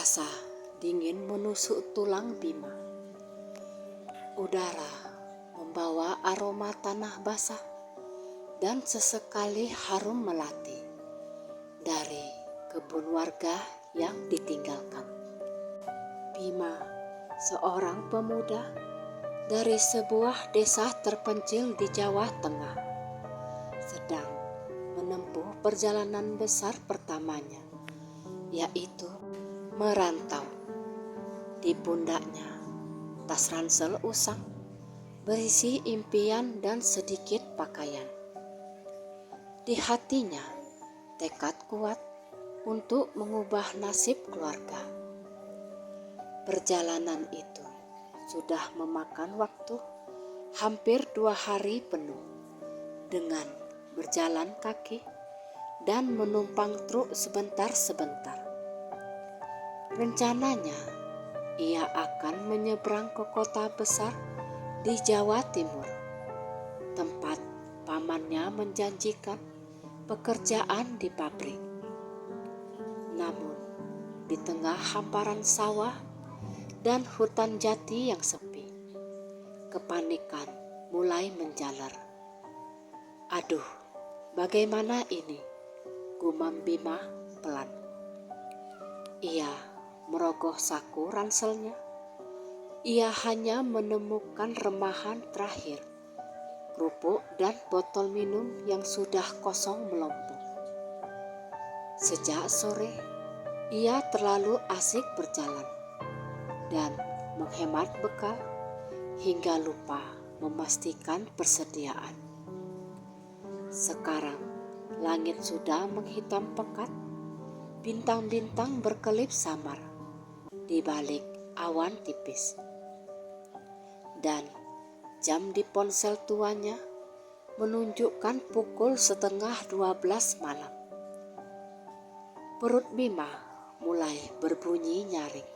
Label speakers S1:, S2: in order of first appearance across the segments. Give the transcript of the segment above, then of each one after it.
S1: Terasa dingin menusuk tulang Bima. Udara membawa aroma tanah basah dan sesekali harum melati dari kebun warga yang ditinggalkan. Bima, seorang pemuda dari sebuah desa terpencil di Jawa Tengah, sedang menempuh perjalanan besar pertamanya, yaitu merantau. Di pundaknya tas ransel usang berisi impian dan sedikit pakaian. Di hatinya tekad kuat untuk mengubah nasib keluarga. Perjalanan itu sudah memakan waktu hampir 2 hari penuh dengan berjalan kaki dan menumpang truk sebentar-sebentar. Rencananya, ia akan menyeberang ke kota besar di Jawa Timur, tempat pamannya menjanjikan pekerjaan di pabrik. Namun, di tengah hamparan sawah dan hutan jati yang sepi, kepanikan mulai menjalar. "Aduh, bagaimana ini?" gumam Bima pelan. Ia merogoh saku ranselnya. Ia hanya menemukan remahan terakhir, kerupuk dan botol minum yang sudah kosong melompong. Sejak sore, ia terlalu asik berjalan dan menghemat bekal hingga lupa memastikan persediaan. Sekarang langit sudah menghitam pekat, bintang-bintang berkelip samar di balik awan tipis. Dan jam di ponsel tuanya menunjukkan pukul 11:30 malam. Perut Bima mulai berbunyi nyaring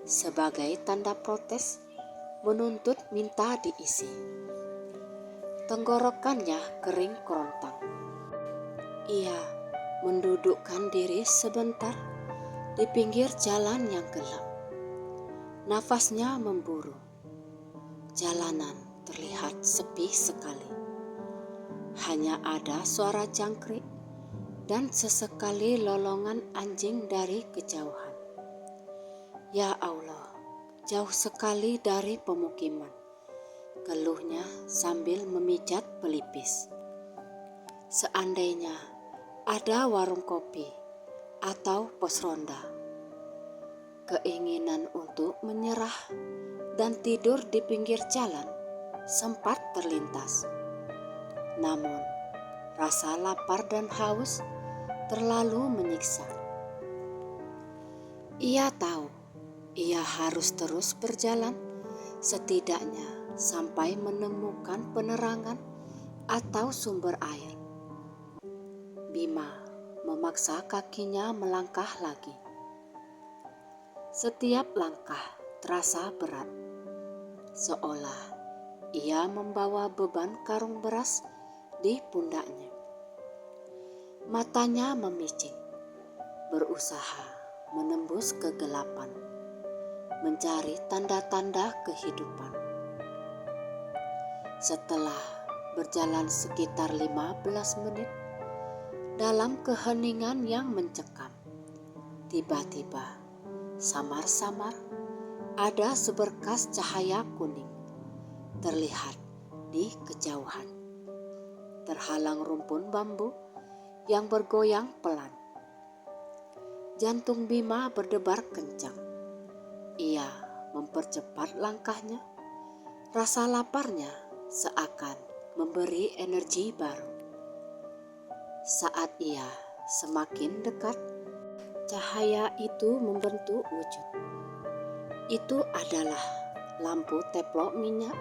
S1: sebagai tanda protes menuntut minta diisi. Tenggorokannya kering kerontang. Ia mendudukkan diri sebentar di pinggir jalan yang gelap. Nafasnya memburu. Jalanan terlihat sepi sekali. Hanya ada suara jangkrik dan sesekali lolongan anjing dari kejauhan. "Ya Allah, jauh sekali dari pemukiman," keluhnya sambil memijat pelipis. "Seandainya ada warung kopi atau pos ronda." Keinginan untuk menyerah dan tidur di pinggir jalan sempat terlintas. Namun, rasa lapar dan haus terlalu menyiksa. Ia tahu ia harus terus berjalan, setidaknya sampai menemukan penerangan atau sumber air. Bima memaksa kakinya melangkah lagi. Setiap langkah terasa berat, seolah ia membawa beban karung beras di pundaknya. Matanya memicing, berusaha menembus kegelapan, mencari tanda-tanda kehidupan. Setelah berjalan sekitar 15 menit, dalam keheningan yang mencekam, tiba-tiba samar-samar ada seberkas cahaya kuning terlihat di kejauhan, terhalang rumpun bambu yang bergoyang pelan. Jantung Bima berdebar kencang. Ia mempercepat langkahnya. Rasa laparnya seakan memberi energi baru. Saat ia semakin dekat, cahaya itu membentuk wujud. Itu adalah lampu teplok minyak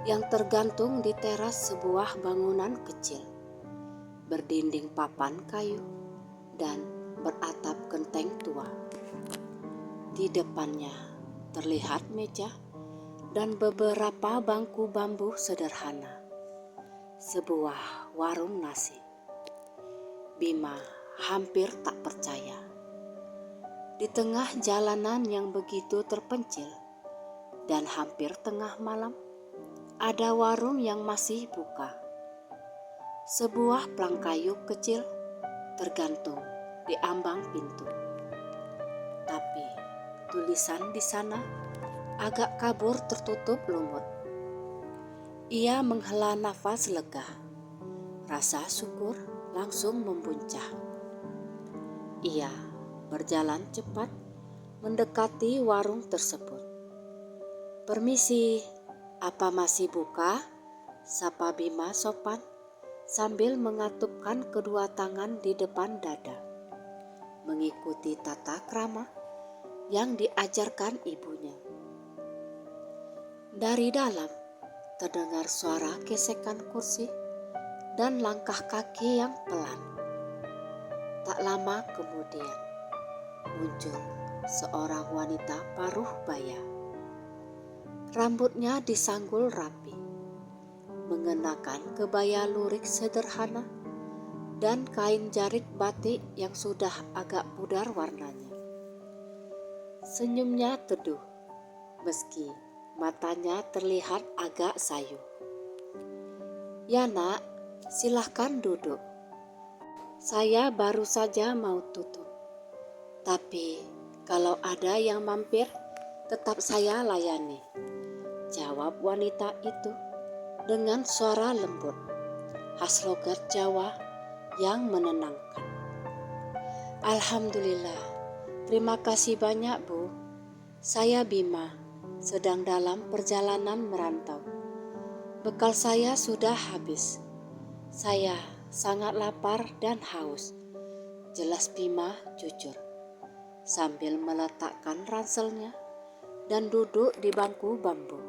S1: yang tergantung di teras sebuah bangunan kecil, berdinding papan kayu dan beratap genteng tua. Di depannya terlihat meja dan beberapa bangku bambu sederhana. Sebuah warung nasi. Bima hampir tak percaya. Di tengah jalanan yang begitu terpencil dan hampir tengah malam, ada warung yang masih buka. Sebuah plang kayu kecil tergantung di ambang pintu. Tapi tulisan di sana agak kabur tertutup lumut. Ia menghela nafas lega. Rasa syukur langsung membuncah. Ia berjalan cepat mendekati warung tersebut. "Permisi, apa masih buka?" sapa Bima sopan sambil mengatupkan kedua tangan di depan dada, mengikuti tata krama yang diajarkan ibunya. Dari dalam terdengar suara gesekan kursi dan langkah kaki yang pelan. Tak lama kemudian muncul seorang wanita paruh baya. Rambutnya disanggul rapi, mengenakan kebaya lurik sederhana dan kain jarit batik yang sudah agak pudar warnanya. Senyumnya teduh, meski matanya terlihat agak sayu. "Ya nak, silahkan duduk. Saya baru saja mau tutup. Tapi kalau ada yang mampir, tetap saya layani," jawab wanita itu dengan suara lembut, khas logat Jawa yang menenangkan. "Alhamdulillah, terima kasih banyak Bu. Saya Bima, sedang dalam perjalanan merantau. Bekal saya sudah habis. Saya sangat lapar dan haus," jelas Bima jujur, sambil meletakkan ranselnya dan duduk di bangku bambu.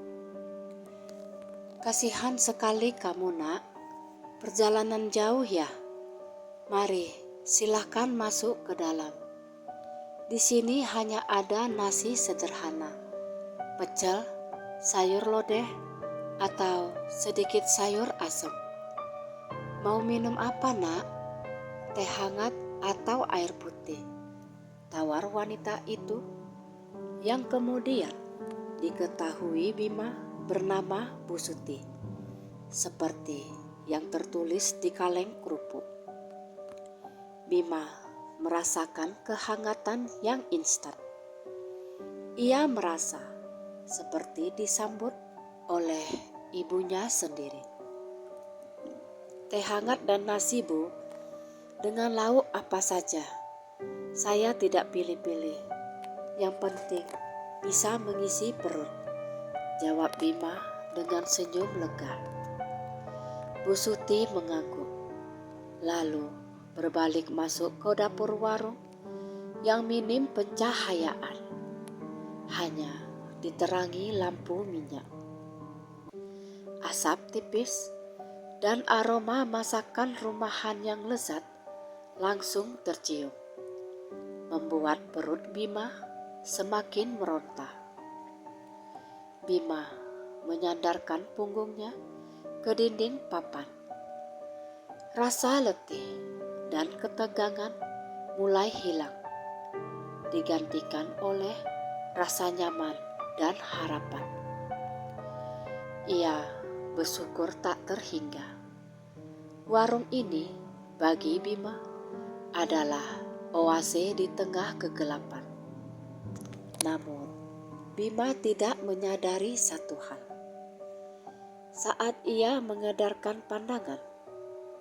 S1: "Kasihan sekali kamu nak, perjalanan jauh ya. Mari, silahkan masuk ke dalam. Di sini hanya ada nasi sederhana, pecel, sayur lodeh, atau sedikit sayur asem. Mau minum apa nak? Teh hangat atau air putih?" tawar wanita itu, yang kemudian diketahui Bima bernama Bu Suti, seperti yang tertulis di kaleng kerupuk. Bima merasakan kehangatan yang instan. Ia merasa seperti disambut oleh ibunya sendiri. "Teh hangat dan nasi Bu, dengan lauk apa saja. Saya tidak pilih-pilih. Yang penting bisa mengisi perut," jawab Bima dengan senyum lega. Bu Suti mengangguk, lalu berbalik masuk ke dapur warung yang minim pencahayaan, hanya diterangi lampu minyak. Asap tipis dan aroma masakan rumahan yang lezat langsung tercium, membuat perut Bima semakin meronta. Bima menyandarkan punggungnya ke dinding papan. Rasa letih dan ketegangan mulai hilang, digantikan oleh rasa nyaman dan harapan. Ia bersyukur tak terhingga. Warung ini bagi Bima adalah oase di tengah kegelapan. Namun Bima tidak menyadari satu hal. Saat ia mengedarkan pandangan,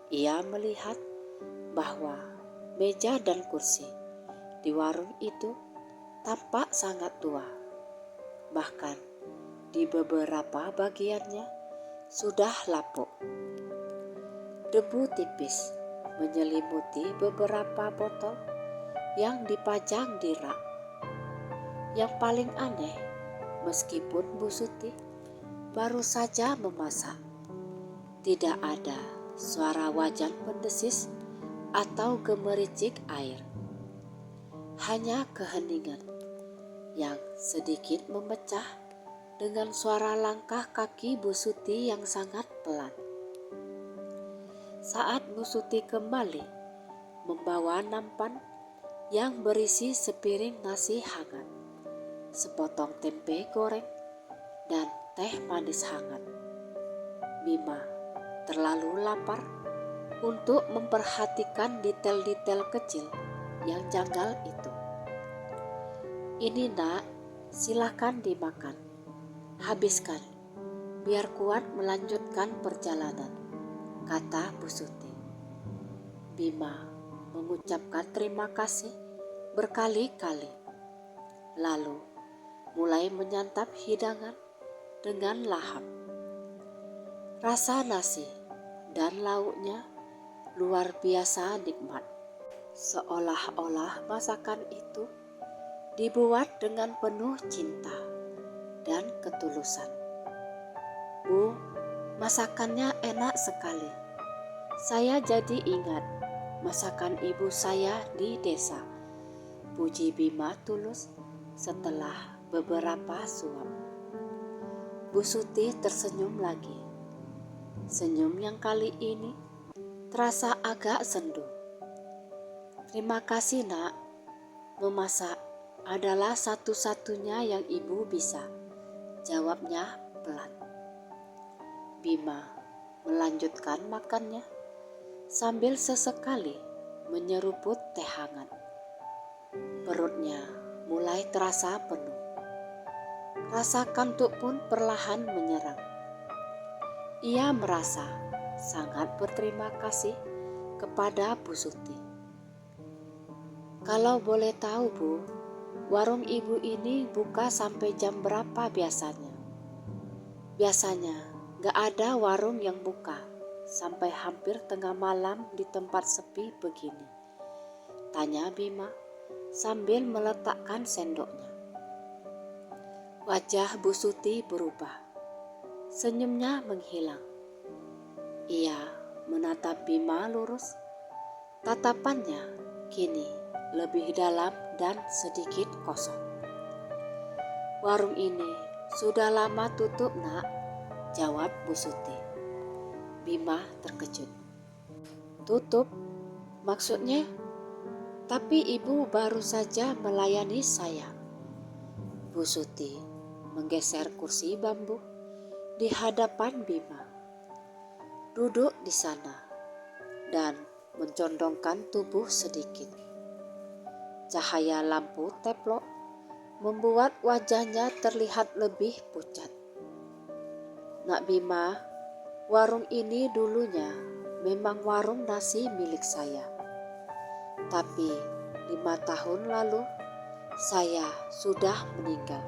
S1: ia melihat bahwa meja dan kursi di warung itu tampak sangat tua. Bahkan di beberapa bagiannya sudah lapuk. Debu tipis menyelimuti beberapa botol yang dipajang di rak. Yang paling aneh, meskipun Bu Suti baru saja memasak, tidak ada suara wajan pendesis atau gemericik air. Hanya keheningan yang sedikit memecah dengan suara langkah kaki Bu Suti yang sangat pelan. Saat Bu Suti kembali membawa nampan yang berisi sepiring nasi hangat, sepotong tempe goreng, dan teh manis hangat. Bima terlalu lapar untuk memperhatikan detail-detail kecil yang janggal itu. "Ini nak, silakan dimakan. Habiskan, biar kuat melanjutkan perjalanan," kata Bu Suti. Bima mengucapkan terima kasih berkali-kali, lalu mulai menyantap hidangan dengan lahap. Rasa nasi dan lauknya luar biasa nikmat, seolah-olah masakan itu dibuat dengan penuh cinta dan ketulusan. "Bu, masakannya enak sekali. Saya jadi ingat masakan ibu saya di desa," puji Bima tulus setelah beberapa suap. Bu Suti tersenyum lagi. Senyum yang kali ini terasa agak sendu. "Terima kasih nak, memasak adalah satu-satunya yang ibu bisa," jawabnya pelan. Bima melanjutkan makannya sambil sesekali menyeruput teh hangat. Perutnya mulai terasa penuh. Rasa kantuk pun perlahan menyerang. Ia merasa sangat berterima kasih kepada Bu Suti. "Kalau boleh tahu Bu, warung ibu ini buka sampai jam berapa biasanya?" "Biasanya gak ada warung yang buka sampai hampir tengah malam di tempat sepi begini," tanya Bima sambil meletakkan sendoknya. Wajah Bu Suti berubah. Senyumnya menghilang. Ia menatap Bima lurus. Tatapannya kini lebih dalam dan sedikit kosong. "Warung ini sudah lama tutup nak," jawab Bu Suti. Bima terkejut. "Tutup? Maksudnya? Tapi ibu baru saja melayani saya." Bu Suti menggeser kursi bambu di hadapan Bima. Duduk di sana dan mencondongkan tubuh sedikit. Cahaya lampu teplok membuat wajahnya terlihat lebih pucat. "Nak Bima, warung ini dulunya memang warung nasi milik saya. Tapi 5 tahun lalu saya sudah meninggal,"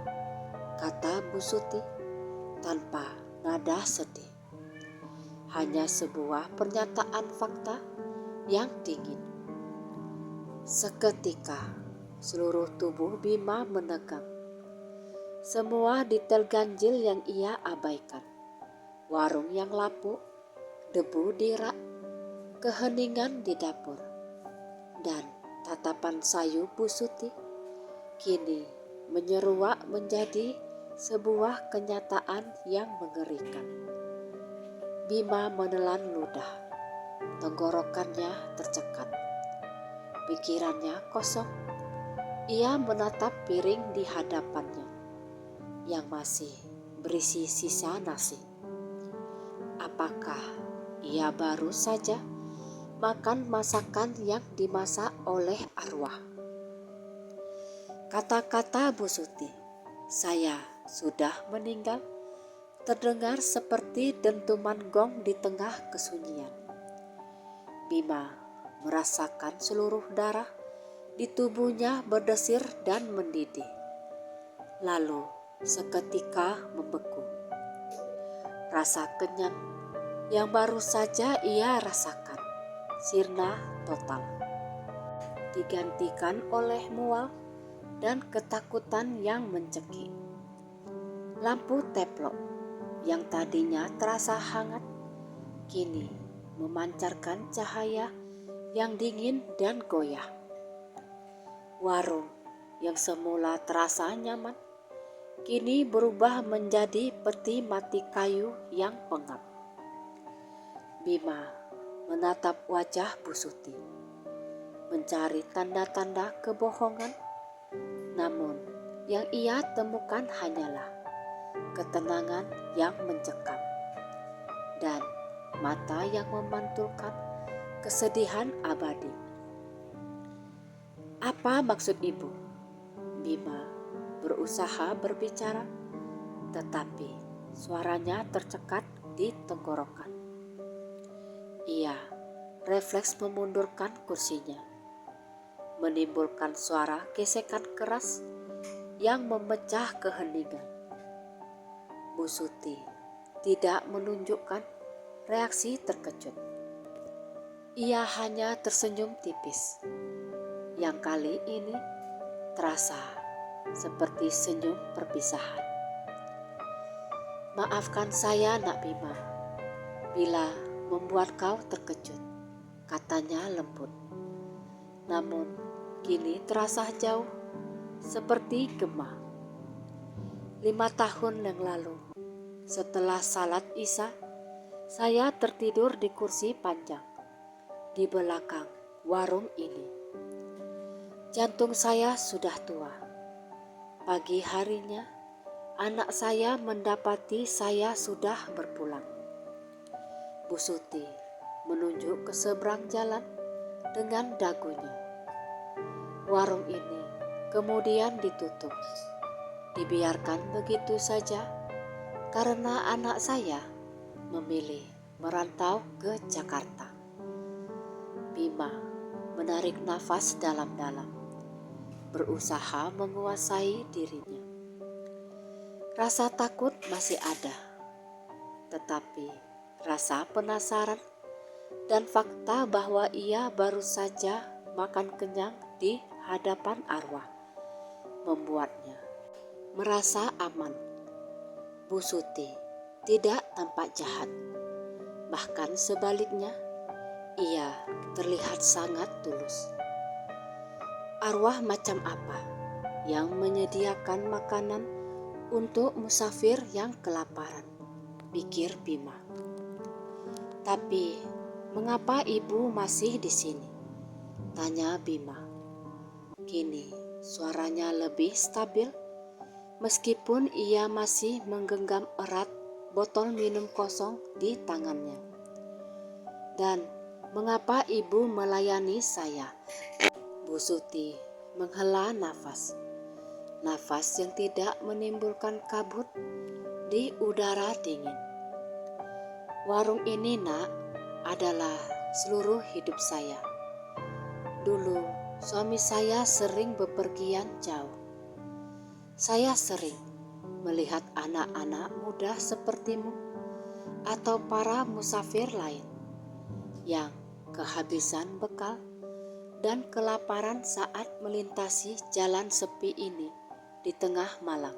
S1: kata Bu Suti tanpa nada sedih. Hanya sebuah pernyataan fakta yang dingin. Seketika seluruh tubuh Bima menegang. Semua detail ganjil yang ia abaikan. Warung yang lapuk, debu di rak, keheningan di dapur, dan tatapan sayu Bu Suti kini menyeruak menjadi sebuah kenyataan yang mengerikan. Bima menelan ludah. Tenggorokannya tercekat. Pikirannya kosong. Ia menatap piring di hadapannya yang masih berisi sisa nasi. Apakah ia baru saja makan masakan yang dimasak oleh arwah? Kata-kata Bu Suti, "Saya sudah meninggal," terdengar seperti dentuman gong di tengah kesunyian. Bima merasakan seluruh darah di tubuhnya berdesir dan mendidih, lalu seketika membeku. Rasa kenyang yang baru saja ia rasakan sirna total, digantikan oleh mual dan ketakutan yang mencekik. Lampu teplok yang tadinya terasa hangat kini memancarkan cahaya yang dingin dan goyah. Warung yang semula terasa nyaman kini berubah menjadi peti mati kayu yang pengap. Bima menatap wajah Bu Suti. mencari tanda-tanda kebohongan, namun yang ia temukan hanyalah ketenangan yang mencekam dan mata yang memantulkan kesedihan abadi. "Apa maksud ibu?" Bima berusaha berbicara, tetapi suaranya tercekat di tenggorokan. Ia refleks memundurkan kursinya, menimbulkan suara gesekan keras yang memecah keheningan. Bu Suti tidak menunjukkan reaksi terkejut. Ia hanya tersenyum tipis, yang kali ini terasa seperti senyum perpisahan. "Maafkan saya, Nak Bima, bila membuat kau terkejut," katanya lembut. Namun kini terasa jauh, seperti gema. 5 tahun yang lalu, setelah salat Isya, saya tertidur di kursi panjang di belakang warung ini. Jantung saya sudah tua. Pagi harinya, anak saya mendapati saya sudah berpulang. Bu Suti menunjuk ke seberang jalan dengan dagunya. Warung ini kemudian ditutup, dibiarkan begitu saja karena anak saya memilih merantau ke Jakarta. Bima menarik nafas dalam-dalam, berusaha menguasai dirinya. Rasa takut masih ada, tetapi rasa penasaran dan fakta bahwa ia baru saja makan kenyang di hadapan arwah membuatnya merasa aman. Bu Suti tidak tampak jahat, bahkan sebaliknya, ia terlihat sangat tulus. Arwah macam apa yang menyediakan makanan untuk musafir yang kelaparan, pikir Bima. "Tapi mengapa ibu masih di sini?" tanya Bima. Kini suaranya lebih stabil, meskipun ia masih menggenggam erat botol minum kosong di tangannya. "Dan mengapa ibu melayani saya?" Bu Suti menghela nafas yang tidak menimbulkan kabut di udara dingin. "Warung ini, Nak, adalah seluruh hidup saya. Dulu suami saya sering bepergian jauh. Saya sering melihat anak-anak muda sepertimu atau para musafir lain yang kehabisan bekal dan kelaparan saat melintasi jalan sepi ini di tengah malam.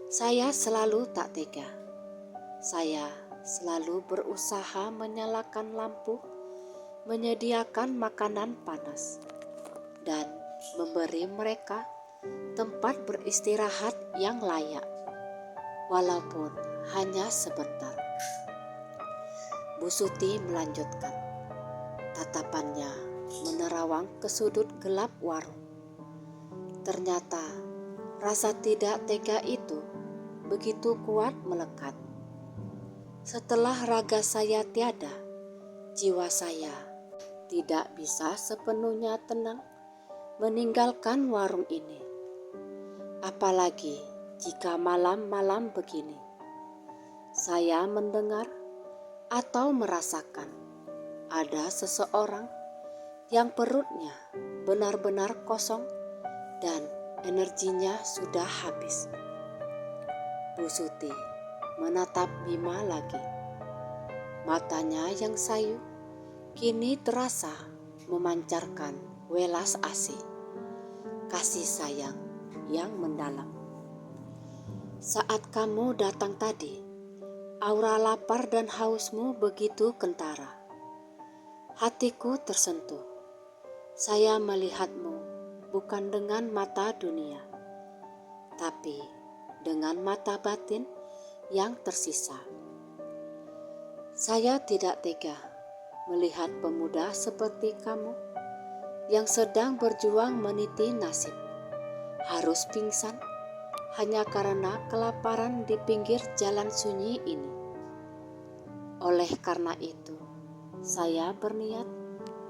S1: Saya selalu tak tega. Saya selalu berusaha menyalakan lampu, menyediakan makanan panas, dan memberi mereka tempat beristirahat yang layak, walaupun hanya sebentar." Bu Suti melanjutkan, tatapannya menerawang ke sudut gelap warung. Ternyata rasa tidak tega itu begitu kuat melekat. Setelah raga saya tiada, jiwa saya tidak bisa sepenuhnya tenang meninggalkan warung ini. Apalagi jika malam-malam begini, saya mendengar atau merasakan ada seseorang yang perutnya benar-benar kosong dan energinya sudah habis. Bu Suti menatap Bima lagi. Matanya yang sayu kini terasa memancarkan welas asih, kasih sayang yang mendalam. "Saat kamu datang tadi, aura lapar dan hausmu begitu kentara. Hatiku tersentuh. Saya melihatmu bukan dengan mata dunia, tapi dengan mata batin yang tersisa. Saya tidak tega melihat pemuda seperti kamu yang sedang berjuang meniti nasib harus pingsan hanya karena kelaparan di pinggir jalan sunyi ini. Oleh karena itu, saya berniat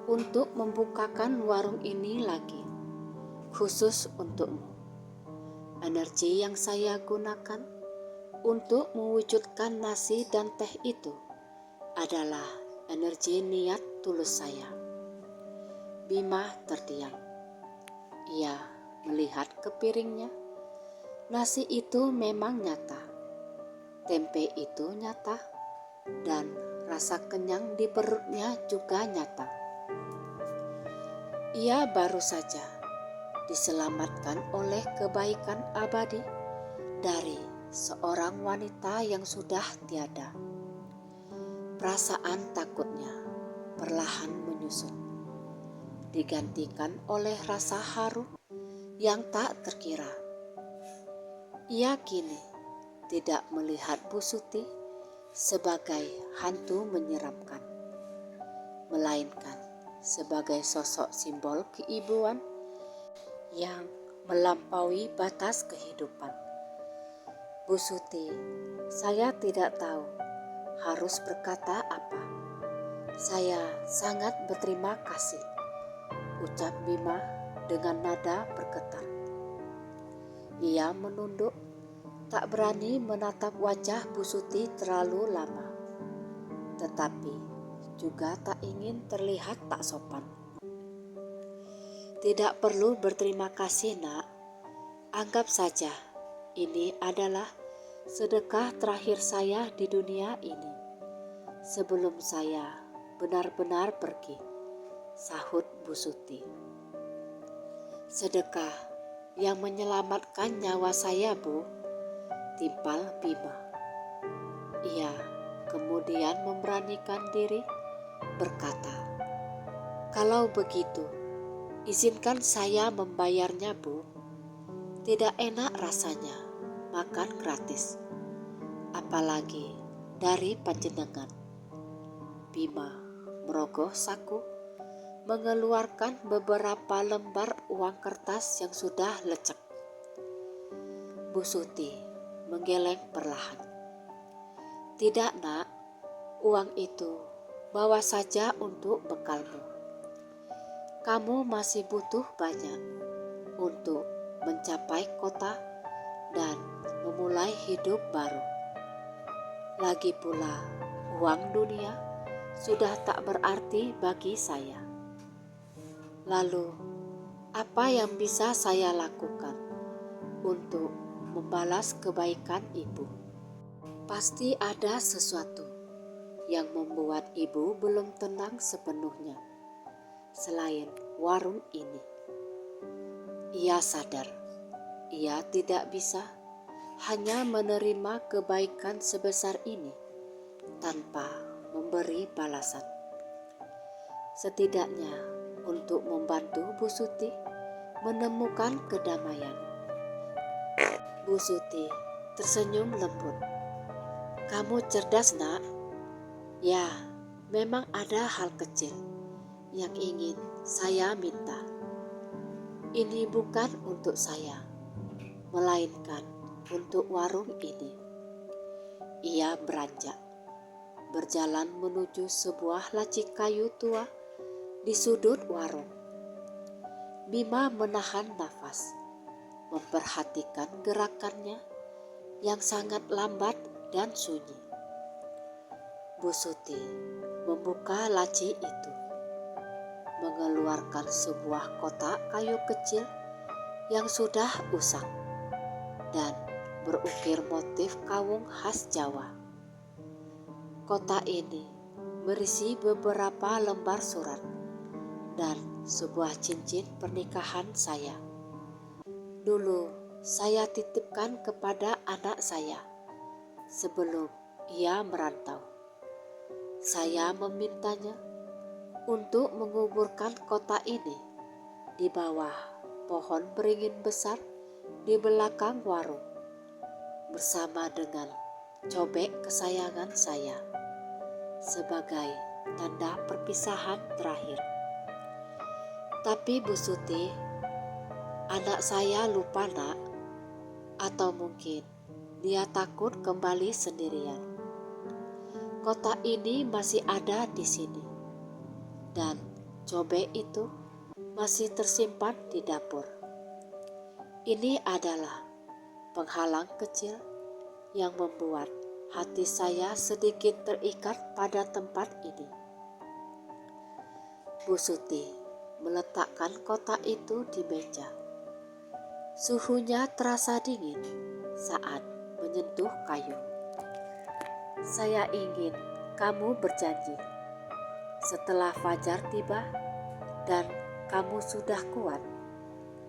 S1: untuk membukakan warung ini lagi, khusus untukmu. Energi yang saya gunakan untuk mewujudkan nasi dan teh itu adalah energi niat tulus saya. Bima terdiam. Ia melihat ke piringnya. Nasi itu memang nyata, tempe itu nyata, dan rasa kenyang di perutnya juga nyata. Ia baru saja diselamatkan oleh kebaikan abadi dari seorang wanita yang sudah tiada. Perasaan takutnya perlahan menyusut, digantikan oleh rasa haru yang tak terkira. Ia kini tidak melihat Bu Suti sebagai hantu menyeramkan, melainkan sebagai sosok simbol keibuan yang melampaui batas kehidupan. Bu Suti, saya tidak tahu harus berkata apa. Saya sangat berterima kasih, ucap Bima dengan nada bergetar. Ia menunduk, tak berani menatap wajah Bu Suti terlalu lama, tetapi juga tak ingin terlihat tak sopan. Tidak perlu berterima kasih, Nak. Anggap saja ini adalah sedekah terakhir saya di dunia ini sebelum saya benar-benar pergi, sahut Bu Suti. Sedekah yang menyelamatkan nyawa saya, Bu, timpal Bima. Ia kemudian memberanikan diri berkata, kalau begitu, izinkan saya membayarnya, Bu. Tidak enak rasanya makan gratis, apalagi dari panjenengan. Bima merogoh saku, mengeluarkan beberapa lembar uang kertas yang sudah lecek. Bu Suti menggeleng perlahan. Tidak, Nak, uang itu bawa saja untuk bekalmu. Kamu masih butuh banyak untuk mencapai kota dan memulai hidup baru. Lagi pula, uang dunia sudah tak berarti bagi saya. Lalu, apa yang bisa saya lakukan untuk membalas kebaikan Ibu? Pasti ada sesuatu yang membuat Ibu belum tenang sepenuhnya, selain warung ini. Ia sadar, ia tidak bisa hanya menerima kebaikan sebesar ini tanpa memberi balasan. Setidaknya untuk membantu Bu Suti menemukan kedamaian. Bu Suti tersenyum lembut. Kamu cerdas, Nak. Ya, memang ada hal kecil yang ingin saya minta. Ini bukan untuk saya, melainkan untuk warung ini. Ia beranjak, berjalan menuju sebuah laci kayu tua di sudut warung. Bima menahan nafas, memperhatikan gerakannya yang sangat lambat dan sunyi. Bu Suti membuka laci itu, mengeluarkan sebuah kotak kayu kecil yang sudah usang dan berukir motif kawung khas Jawa. Kotak ini berisi beberapa lembar surat dan sebuah cincin pernikahan saya. Dulu saya titipkan kepada anak saya sebelum ia merantau. Saya memintanya untuk menguburkan kotak ini di bawah pohon beringin besar di belakang warung bersama dengan cobek kesayangan saya sebagai tanda perpisahan terakhir. Tapi Bu Suti, anak saya lupa nak, atau mungkin dia takut kembali sendirian. Kotak ini masih ada di sini, dan cobek itu masih tersimpan di dapur. Ini adalah penghalang kecil yang membuat hati saya sedikit terikat pada tempat ini. Bu Suti meletakkan kotak itu di meja. Suhunya terasa dingin saat menyentuh kayu. Saya ingin kamu berjanji setelah fajar tiba dan kamu sudah kuat,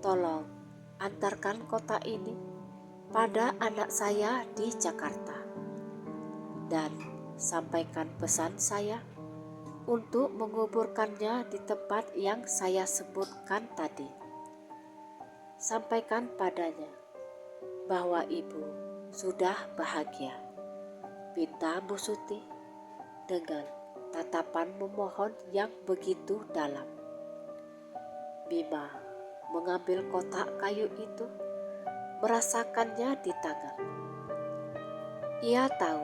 S1: tolong antarkan kotak ini pada anak saya di Jakarta dan sampaikan pesan saya untuk menguburkannya di tempat yang saya sebutkan tadi. Sampaikan padanya bahwa ibu sudah bahagia, pinta Bu Suti dengan tatapan memohon yang begitu dalam. Bima mengambil kotak kayu itu, merasakannya di tangan. Ia tahu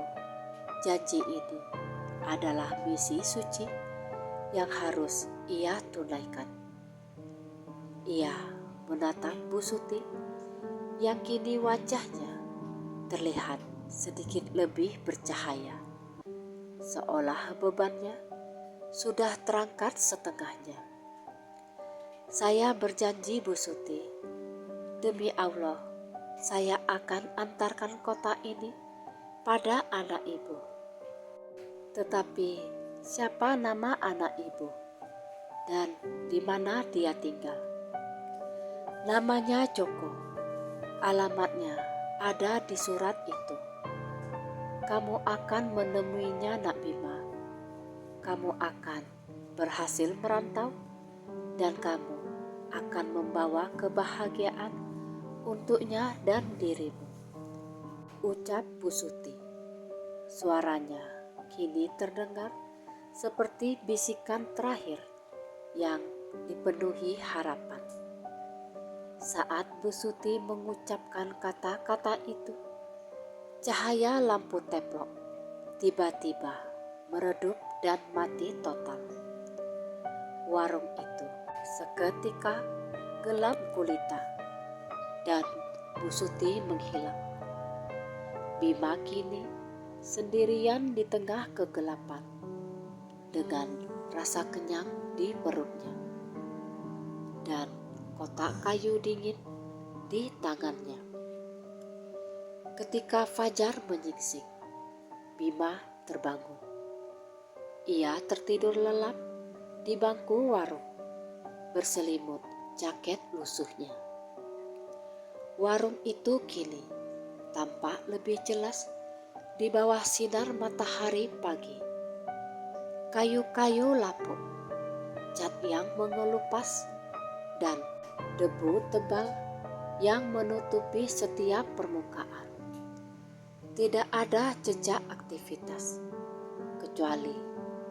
S1: janji ini adalah misi suci yang harus ia tunaikan. Ia menatap Bu Suti yang kini wajahnya terlihat sedikit lebih bercahaya, seolah bebannya sudah terangkat setengahnya. Saya berjanji Bu Suti, demi Allah, saya akan antarkan kotak ini pada anak ibu. Tetapi siapa nama anak ibu dan di mana dia tinggal? Namanya Joko. Alamatnya ada di surat itu. Kamu akan menemuinya nak Bima. Kamu akan berhasil merantau dan kamu akan membawa kebahagiaan untuknya dan dirimu, ucap Bu Suti. Suaranya kini terdengar seperti bisikan terakhir yang dipenuhi harapan. Saat Bu Suti mengucapkan kata-kata itu, cahaya lampu teplok tiba-tiba meredup dan mati total. Warung itu seketika gelap gulita dan Bu Suti menghilang. Bima kini sendirian di tengah kegelapan dengan rasa kenyang di perutnya dan kotak kayu dingin di tangannya. Ketika fajar menyingsing, Bima terbangun. Ia tertidur lelap di bangku warung berselimut jaket lusuhnya. Warung itu kini tampak lebih jelas di bawah sinar matahari pagi. Kayu-kayu lapuk, cat yang mengelupas, dan debu tebal yang menutupi setiap permukaan. Tidak ada jejak aktivitas, kecuali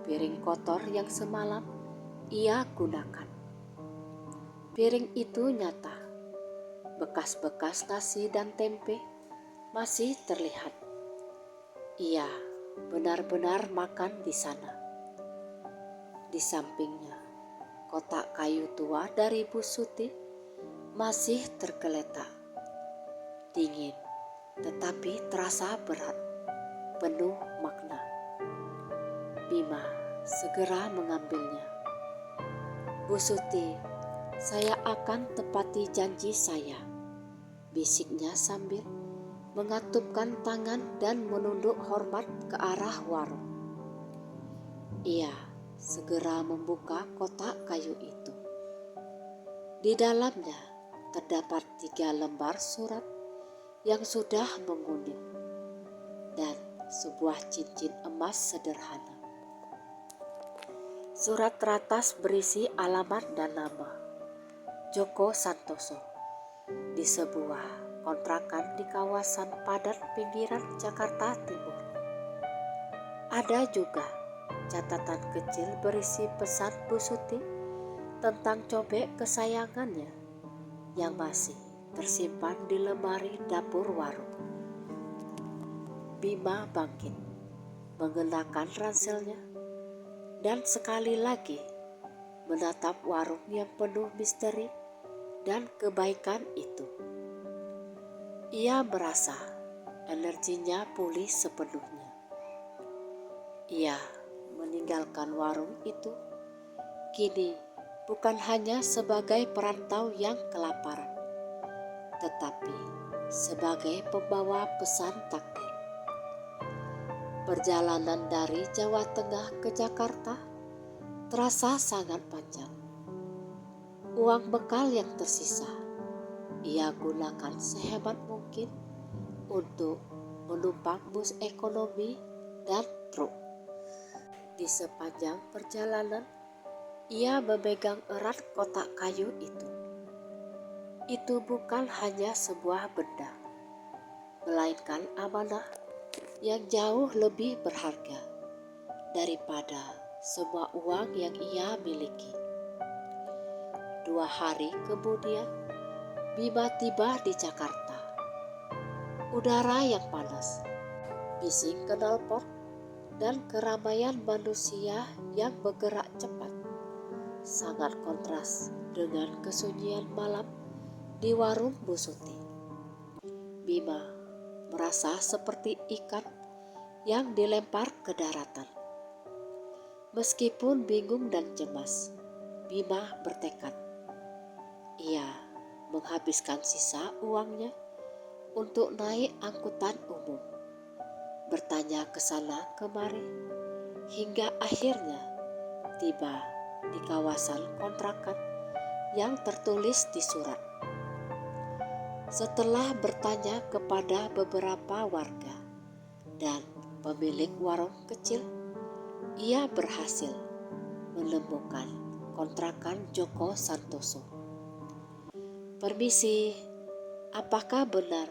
S1: piring kotor yang semalam ia gunakan. Piring itu nyata, bekas-bekas nasi dan tempe masih terlihat. Ia benar-benar makan di sana. Di sampingnya, kotak kayu tua dari Bu Suti masih tergeletak. Dingin, tetapi terasa berat, penuh makna. Bima segera mengambilnya. Bu Suti, saya akan tepati janji saya, bisiknya sambil mengatupkan tangan dan menunduk hormat ke arah warung. Ia segera membuka kotak kayu itu. Di dalamnya terdapat 3 lembar surat yang sudah menguning dan sebuah cincin emas sederhana. Surat teratas berisi alamat dan nama Joko Santoso di sebuah kontrakan di kawasan padat pinggiran Jakarta Timur. Ada juga catatan kecil berisi pesan Bu Suti tentang cobek kesayangannya yang masih tersimpan di lemari dapur warung. Bima bangkit, mengenakan ranselnya, dan sekali lagi menatap warung yang penuh misteri dan kebaikan itu. Ia merasa energinya pulih sepenuhnya. Ia meninggalkan warung itu kini bukan hanya sebagai perantau yang kelaparan, tetapi sebagai pembawa pesan takdir. Perjalanan dari Jawa Tengah ke Jakarta terasa sangat panjang. Uang bekal yang tersisa ia gunakan sehemat mungkin untuk menumpang bus ekonomi dan truk. Di sepanjang perjalanan, ia memegang erat kotak kayu itu. Itu bukan hanya sebuah benda, melainkan amanah yang jauh lebih berharga daripada semua uang yang ia miliki. 2 hari kemudian, Bima tiba di Jakarta. Udara yang panas, bising knalpot, dan keramaian manusia yang bergerak cepat sangat kontras dengan kesunyian malam di warung Bu Suti. Bima merasa seperti ikan yang dilempar ke daratan. Meskipun bingung dan cemas, Bima bertekad. Ia menghabiskan sisa uangnya untuk naik angkutan umum, bertanya ke sana kemari, hingga akhirnya tiba di kawasan kontrakan yang tertulis di surat. Setelah bertanya kepada beberapa warga dan pemilik warung kecil, ia berhasil menemukan kontrakan Joko Santoso. "Permisi, apakah benar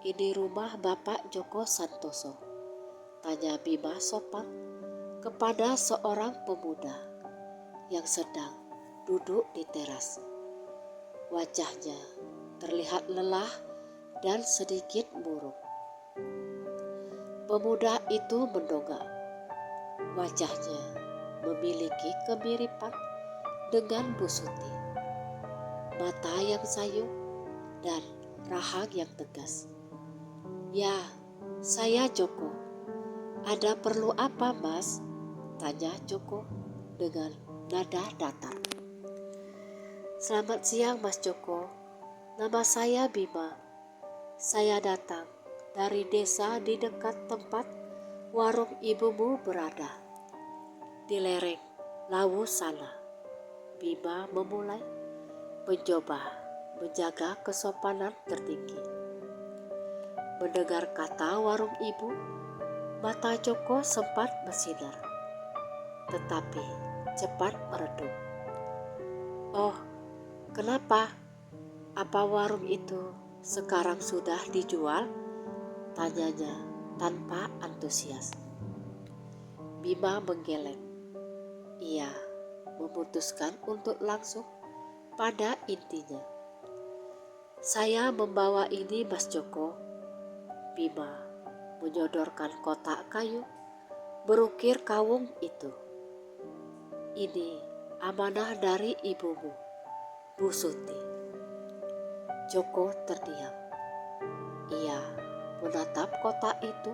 S1: ini rumah Bapak Joko Santoso?" tanya Bima sopan kepada seorang pemuda yang sedang duduk di teras. Wajahnya terlihat lelah dan sedikit murung. Pemuda itu mendongak. Wajahnya memiliki kemiripan dengan Bu Suti. Mata yang sayu dan rahang yang tegas. "Ya, saya Joko. Ada perlu apa, Mas?" tanya Joko dengan nada datar. "Selamat siang, Mas Joko. Nama saya Bima. Saya datang dari desa di dekat tempat warung ibumu berada, di lereng Lawu sana." Bima memulai mencoba menjaga kesopanan tertinggi. Mendengar kata warung ibu, mata Joko sempat bersinar, tetapi cepat meredup. "Oh, kenapa? Apa warung itu sekarang sudah dijual?" tanyanya tanpa antusias. Bima menggeleng. Ia memutuskan untuk langsung pada intinya. "Saya membawa ini, Mas Joko." Bima menyodorkan kotak kayu berukir kawung itu. "Ini amanah dari ibumu, Bu Suti." Joko terdiam. Ia menatap kotak itu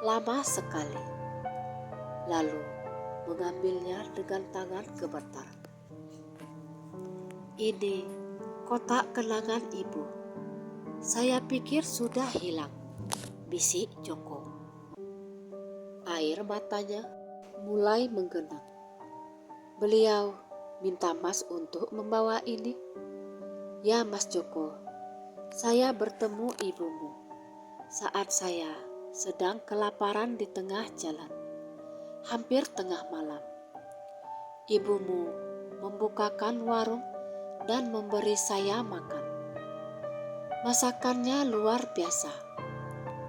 S1: lama sekali, lalu mengambilnya dengan tangan gemetar. "Ini kotak kenangan ibu. Saya pikir sudah hilang," bisik Joko. Air matanya mulai menggenang. "Beliau minta Mas untuk membawa ini." "Ya, Mas Joko, saya bertemu ibumu saat saya sedang kelaparan di tengah jalan, hampir tengah malam. Ibumu membukakan warung dan memberi saya makan. Masakannya luar biasa.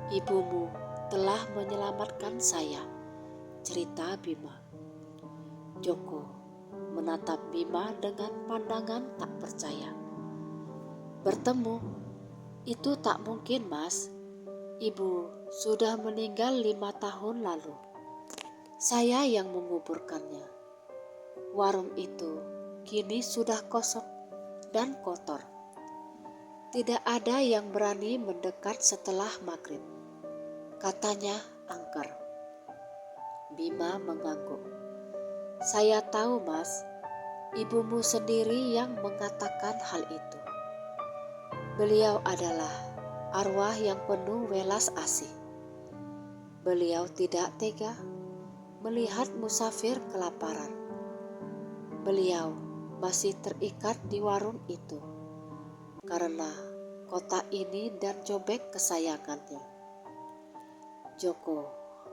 S1: Ibumu telah menyelamatkan saya," cerita Bima. Joko menatap Bima dengan pandangan tak percaya. Bertemu? Itu tak mungkin, Mas. Ibu sudah meninggal 5 tahun lalu. Saya yang menguburkannya. Warung itu kini sudah kosong dan kotor. Tidak ada yang berani mendekat setelah maghrib. Katanya angker. Bima mengangguk. Saya tahu, Mas. Ibumu sendiri yang mengatakan hal itu. Beliau adalah arwah yang penuh welas asih. Beliau tidak tega melihat musafir kelaparan. Beliau masih terikat di warung itu karena kotak ini dan cobek kesayangannya. Joko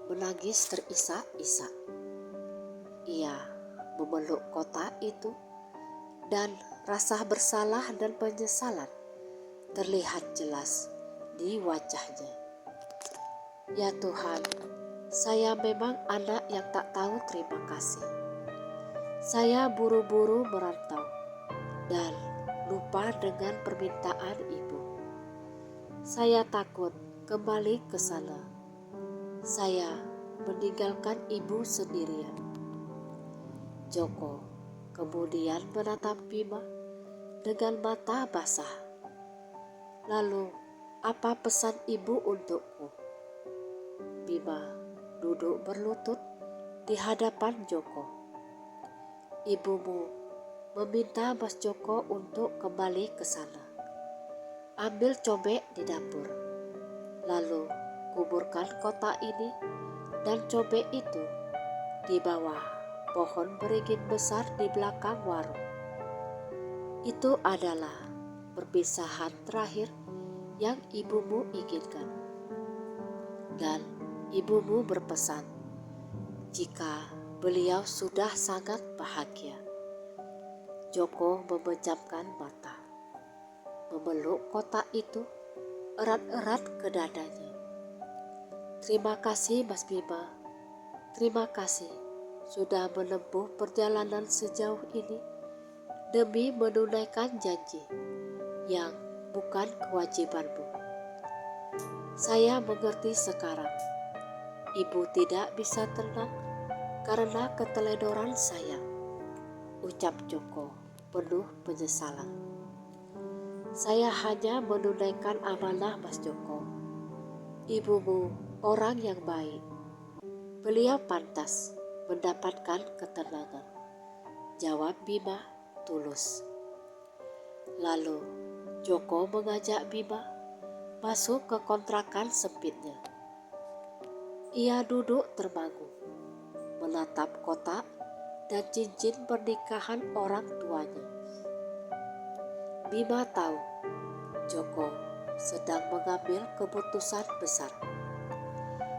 S1: menangis terisak-isak. Ia memeluk kotak itu dan rasa bersalah dan penyesalan terlihat jelas di wajahnya. Ya Tuhan, saya memang anak yang tak tahu terima kasih. Saya buru-buru merantau dan lupa dengan permintaan ibu. Saya takut kembali ke sana. Saya meninggalkan ibu sendirian. Joko kemudian menatap Bima dengan mata basah. Lalu, apa pesan ibu untukku? Bima duduk berlutut di hadapan Joko. Ibumu meminta Mas Joko untuk kembali ke sana. Ambil cobek di dapur. Lalu kuburkan kotak ini dan cobek itu di bawah pohon beringin besar di belakang warung. Itu adalah perpisahan terakhir yang ibumu inginkan. Dan ibumu berpesan jika beliau sudah sangat bahagia. Joko memejamkan mata, memeluk kotak itu erat-erat ke dadanya. Terima kasih Mas Bima, terima kasih sudah menempuh perjalanan sejauh ini demi menunaikan janji yang bukan kewajibanmu. Saya mengerti sekarang. Ibu tidak bisa tenang karena keteledoran saya, ucap Joko penuh penyesalan. Saya hanya menunaikan amanah Mas Joko. Ibumu orang yang baik. Beliau pantas mendapatkan ketenangan, jawab Bima tulus. Lalu Joko mengajak Bima masuk ke kontrakan sempitnya. Ia duduk termangu, menatap kotak dan cincin pernikahan orang tuanya. Bima tahu Joko sedang mengambil keputusan besar.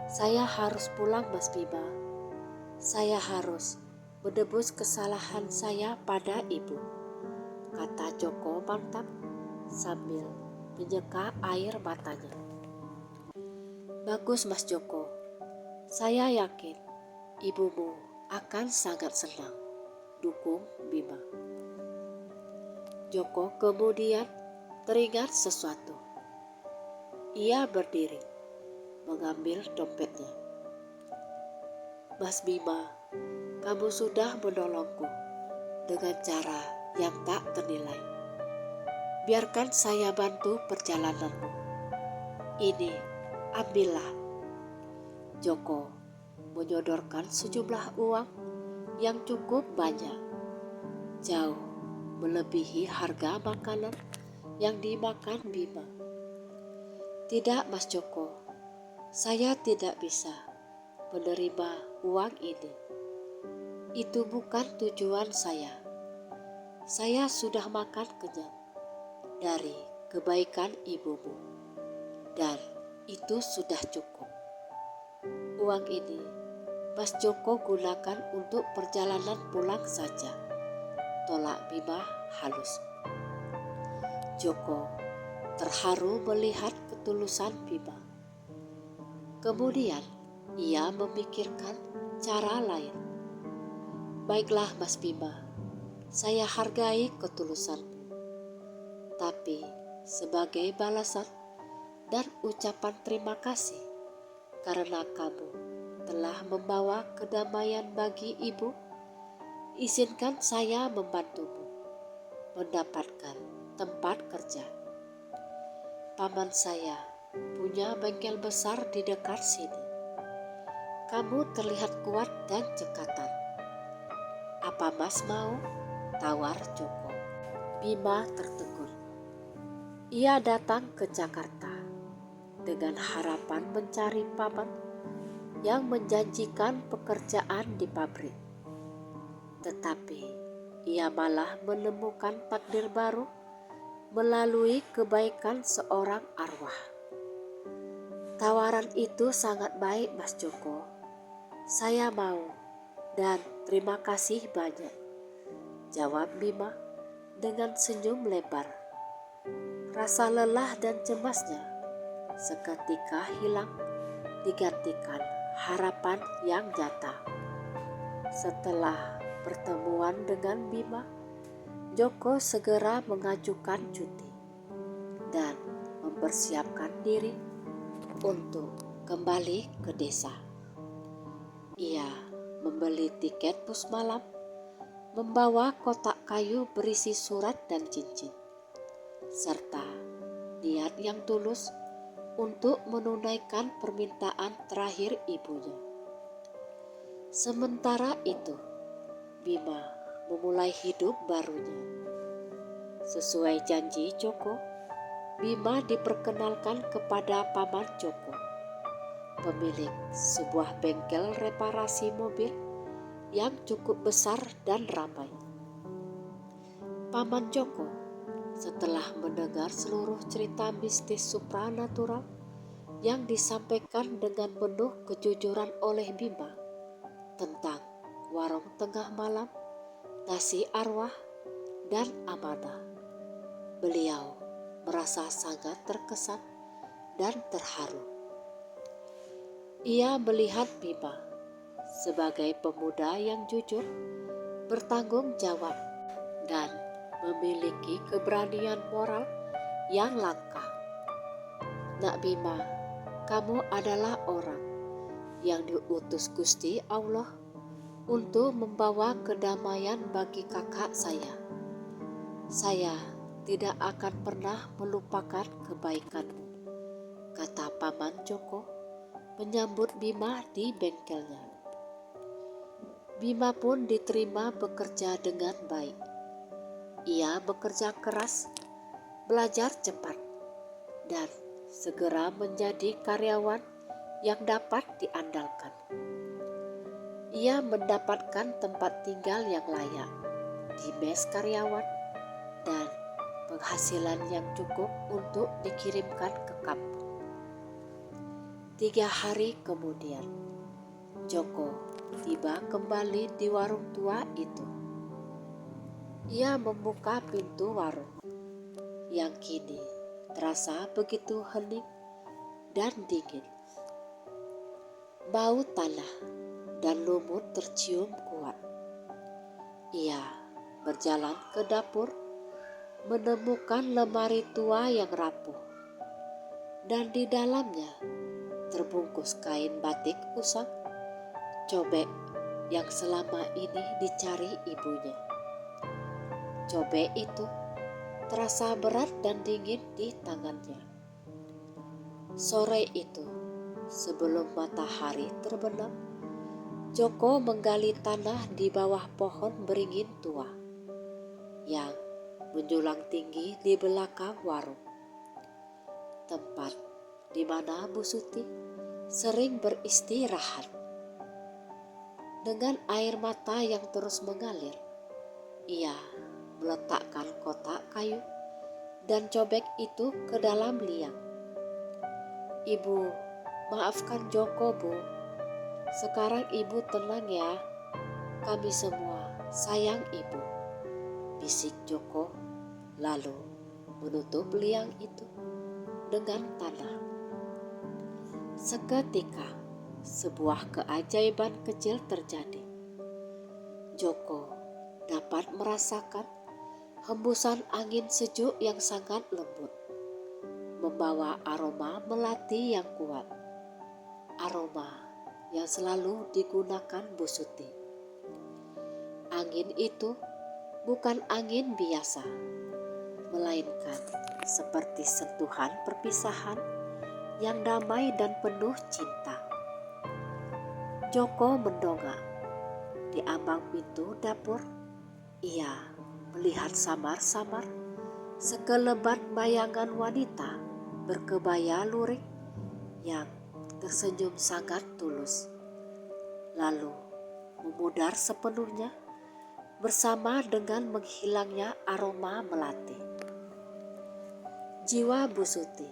S1: Saya harus pulang Mas Bima. Saya harus menebus kesalahan saya pada ibu, kata Joko mantap sambil menyeka air matanya. Bagus Mas Joko, saya yakin ibumu akan sangat senang, dukung Bima. Joko kemudian teringat sesuatu. Ia berdiri, mengambil dompetnya. Mas Bima, kamu sudah menolongku dengan cara yang tak ternilai. Biarkan saya bantu perjalananmu. Ini, ambillah. Joko menyodorkan sejumlah uang yang cukup banyak, jauh melebihi harga makanan yang dimakan Bima. Tidak Mas Joko, saya tidak bisa menerima uang ini. Itu bukan tujuan saya. Saya sudah makan kenyang dari kebaikan ibumu, dan itu sudah cukup. Uang ini Mas Joko gunakan untuk perjalanan pulang saja, tolak Bima halus. Joko terharu melihat ketulusan Bima. Kemudian ia memikirkan cara lain. Baiklah Mas Bima, Saya hargai ketulusanmu, tapi sebagai balasan dan ucapan terima kasih karena kamu telah membawa kedamaian bagi ibu, izinkan saya membantumu mendapatkan tempat kerja. Paman saya punya bengkel besar di dekat sini. Kamu terlihat kuat dan cekatan. Apa Mas mau? Tawar Joko. Bima tertegun. Ia datang ke Jakarta dengan harapan mencari paman yang menjanjikan pekerjaan di pabrik. Tetapi ia malah menemukan takdir baru melalui kebaikan seorang arwah. Tawaran itu sangat baik, Mas Joko. Saya mau dan terima kasih banyak, jawab Bima dengan senyum lebar. Rasa lelah dan cemasnya seketika hilang digantikan harapan yang nyata. Setelah pertemuan dengan Bima, Joko segera mengajukan cuti dan mempersiapkan diri untuk kembali ke desa. Ia membeli tiket bus malam, membawa kotak kayu berisi surat dan cincin, serta niat yang tulus untuk menunaikan permintaan terakhir ibunya. Sementara itu, Bima memulai hidup barunya. Sesuai janji Joko, Bima diperkenalkan kepada Paman Joko, pemilik sebuah bengkel reparasi mobil yang cukup besar dan ramai. Paman Joko, setelah mendengar seluruh cerita mistis supranatural yang disampaikan dengan penuh kejujuran oleh Bima tentang warung tengah malam, nasi arwah, dan amanah, beliau merasa sangat terkesan dan terharu. Ia melihat Bima sebagai pemuda yang jujur, bertanggung jawab, dan memiliki keberanian moral yang langka. Nak Bima, kamu adalah orang yang diutus Gusti Allah untuk membawa kedamaian bagi kakak saya. Saya tidak akan pernah melupakan kebaikanmu, kata Paman Joko menyambut Bima di bengkelnya. Bima pun diterima bekerja dengan baik. Ia bekerja keras, belajar cepat, dan segera menjadi karyawan yang dapat diandalkan. Ia mendapatkan tempat tinggal yang layak di mes karyawan dan penghasilan yang cukup untuk dikirimkan ke kampung. 3 hari kemudian, Joko tiba kembali di warung tua itu. Ia membuka pintu warung yang kini terasa begitu hening dan dingin. Bau tanah dan lumut tercium kuat. Ia berjalan ke dapur, menemukan lemari tua yang rapuh, dan di dalamnya terbungkus kain batik usang, cobek yang selama ini dicari ibunya. Cobek itu terasa berat dan dingin di tangannya. Sore itu, sebelum matahari terbenam, Joko menggali tanah di bawah pohon beringin tua yang menjulang tinggi di belakang warung, tempat di mana Bu Suti sering beristirahat. Dengan air mata yang terus mengalir, ia meletakkan kotak kayu dan cobek itu ke dalam liang. Ibu, maafkan Joko, Bu. Sekarang ibu tenang ya. Kami semua sayang ibu, bisik Joko, lalu menutup liang itu dengan tanah. Seketika, sebuah keajaiban kecil terjadi. Joko dapat merasakan hembusan angin sejuk yang sangat lembut, membawa aroma melati yang kuat, aroma yang selalu digunakan Bu Suti. Angin itu bukan angin biasa, melainkan seperti sentuhan perpisahan yang damai dan penuh cinta. Joko mendongak di ambang pintu dapur. Ia melihat samar-samar sekelebat bayangan wanita berkebaya lurik yang tersenyum sangat tulus, lalu memudar sepenuhnya bersama dengan menghilangnya aroma melati. Jiwa Bu Suti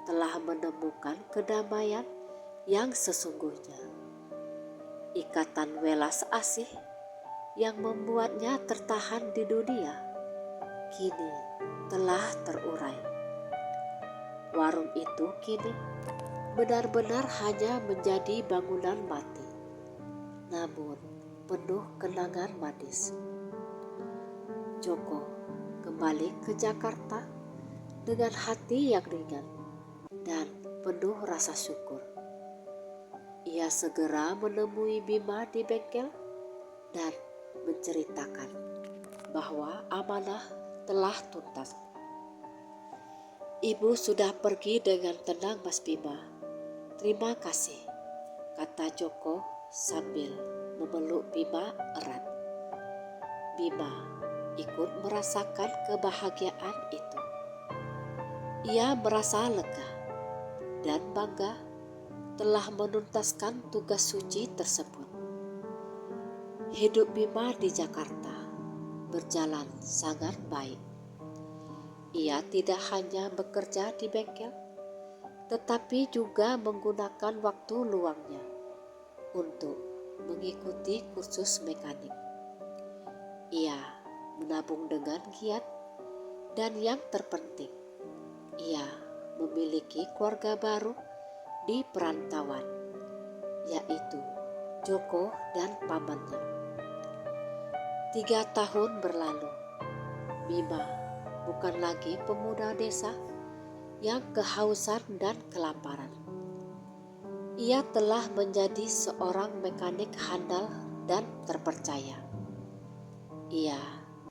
S1: telah menemukan kedamaian yang sesungguhnya. Ikatan welas asih yang membuatnya tertahan di dunia kini telah terurai. Warung itu kini benar-benar hanya menjadi bangunan mati, namun penuh kenangan manis. Joko kembali ke Jakarta dengan hati yang ringan dan penuh rasa syukur. Ia segera menemui Bima di bengkel dan menceritakan bahwa amanah telah tuntas. Ibu sudah pergi dengan tenang, Mas Bima. Terima kasih, kata Joko sambil memeluk Bima erat. Bima ikut merasakan kebahagiaan itu. Ia merasa lega dan bangga telah menuntaskan tugas suci tersebut. Hidup Bima di Jakarta berjalan sangat baik. Ia tidak hanya bekerja di bengkel, tetapi juga menggunakan waktu luangnya untuk mengikuti kursus mekanik. Ia menabung dengan giat dan yang terpenting, ia memiliki keluarga baru di perantauan, yaitu Joko dan pamannya. 3 tahun berlalu, Bima bukan lagi pemuda desa yang kehausan dan kelaparan. Ia telah menjadi seorang mekanik handal dan terpercaya. Ia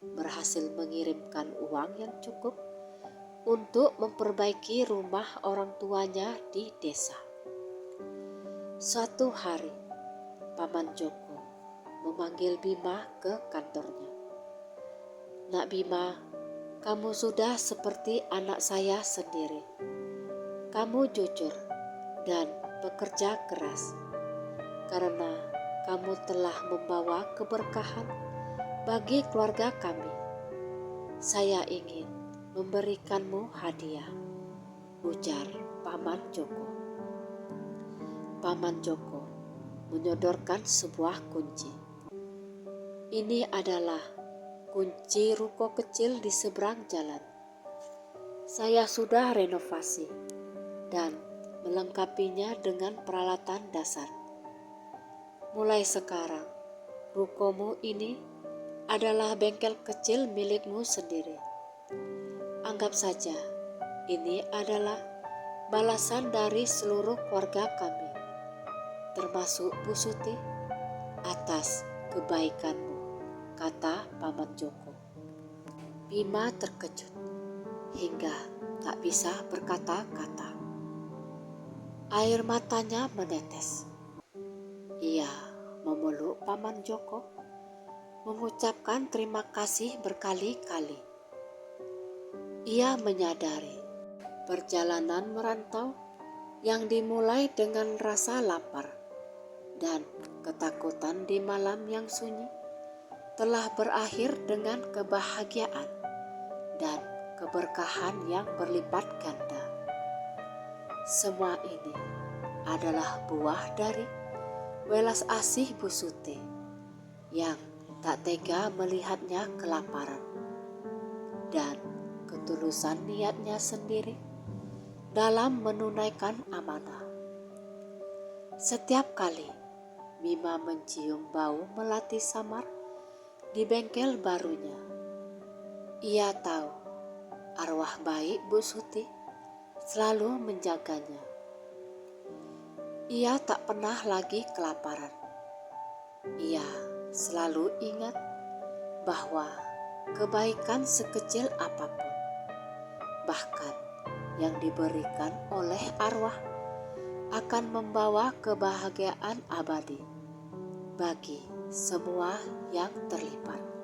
S1: berhasil mengirimkan uang yang cukup untuk memperbaiki rumah orang tuanya di desa. Suatu hari, Paman Joko memanggil Bima ke kantornya. Nak Bima, kamu sudah seperti anak saya sendiri. Kamu jujur dan bekerja keras, karena kamu telah membawa keberkahan bagi keluarga kami. Saya ingin memberikanmu hadiah, ujar Paman Joko. Paman Joko menyodorkan sebuah kunci. Ini adalah kunci ruko kecil di seberang jalan. Saya sudah renovasi dan melengkapinya dengan peralatan dasar. Mulai sekarang, rukomu ini adalah bengkel kecil milikmu sendiri. Anggap saja ini adalah balasan dari seluruh keluarga kami, termasuk Bu Suti, atas kebaikanmu, kata Paman Joko. Bima terkejut hingga tak bisa berkata-kata. Air matanya menetes. Ia memeluk Paman Joko, mengucapkan terima kasih berkali-kali. Ia menyadari perjalanan merantau yang dimulai dengan rasa lapar dan ketakutan di malam yang sunyi telah berakhir dengan kebahagiaan dan keberkahan yang berlipat ganda. Semua ini adalah buah dari welas asih Bu Suti yang tak tega melihatnya kelaparan dan ketulusan niatnya sendiri dalam menunaikan amanah. Setiap kali Bima mencium bau melati samar di bengkel barunya. Ia tahu arwah baik Bu Suti selalu menjaganya. Ia tak pernah lagi kelaparan. Ia selalu ingat bahwa kebaikan sekecil apapun, bahkan yang diberikan oleh arwah, akan membawa kebahagiaan abadi bagi semua yang terlibat.